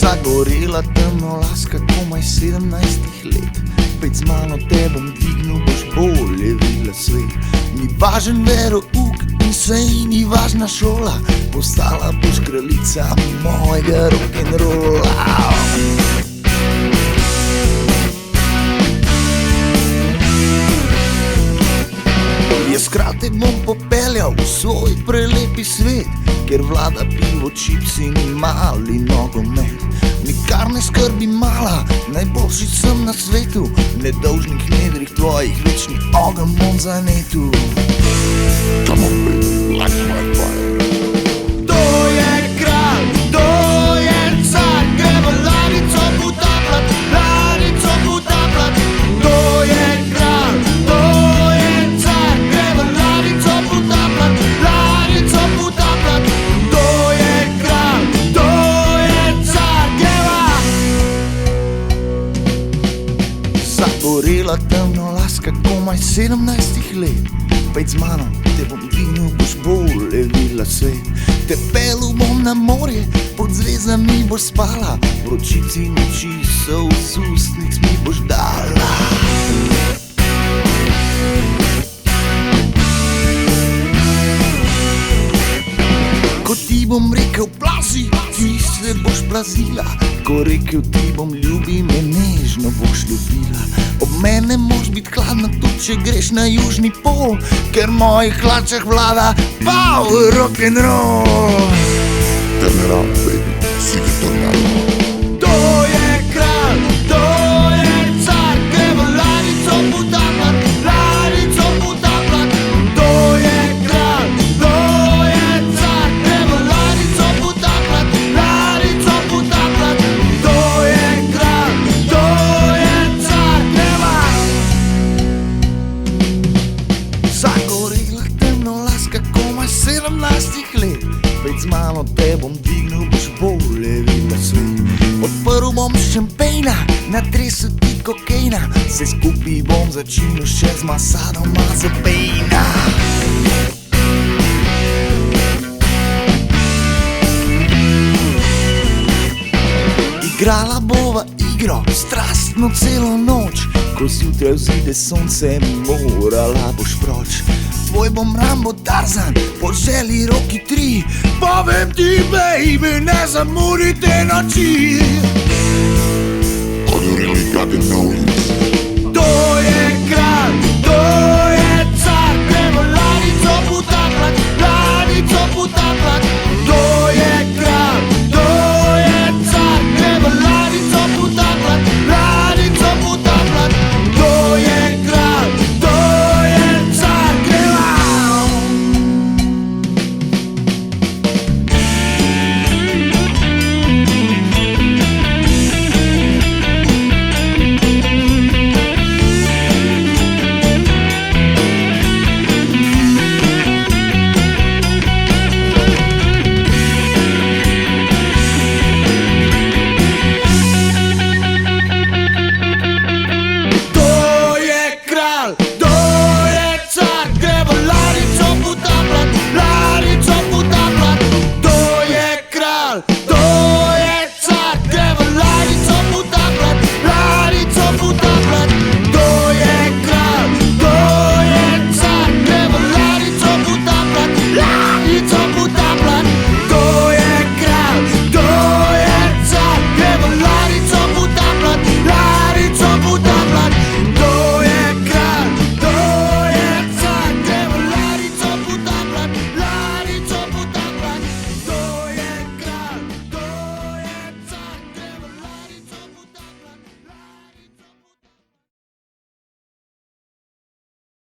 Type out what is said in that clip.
Zagorela temnolaska, komaj 17 let. Pejt z mano te bom dignil, boš bolje videla svet. Ni važen verouk in sej ni važna šola, postala boš kraljica mojega rock'n'rolla. Jaz krate bom popeljal v svoj prelepi svet, ker vlada pivo, čipsi in mali nogomet. Nikar ne skrbi mala, najboljši sem na svetu, nedolžnih nedrih tvojih, večni ogenj bom zanetu. Come on, baby, light my fire. To je kralj, to je car, gremo ladico potapljat, ladico potapljat. To je kralj, to je car, gremo ladico potapljat, ladico potapljat. To je kralj, to je car, gremo. Zagorela temnolaska, komaj 17 let. Pejt z mano, te bom dvignil, boš bolje videla svet. Te pelil bom na morje, pod zvezdami boš spala, vročici noči so z ustnic mi boš dala. Ko ti bom rekel plazi, ti se boš plazila, ko rekel ti bom ljubi me, nežno boš ljubila. Ob mene moš biti hladna, tudi če greš na južni pol, ker v mojih hlačah vlada power rock'n'roll. Turn it on, baby, see the tornado. To je kralj, to je car, gremo ladico potapljat, ladico potapljat. To je kralj, to je car, gremo ladico potapljat, ladico potapljat. To je kralj, to je car, gremo. Zagorela temnolaska, komaj 17 let. Pejt z mano te bom dignil, boš bolje videla svet. Odprl bom šampejna, natresel ti kokejna, se skupaj bom začinil še z masadom mazepejna. Igrala bova igro, strastno celo noč, ko zjutraj vzide sonce, morala boš proč. Tvoj bom Rambo Tarzan, po želji Rocky 3. Povem ti, baby, ne zamudi te noči.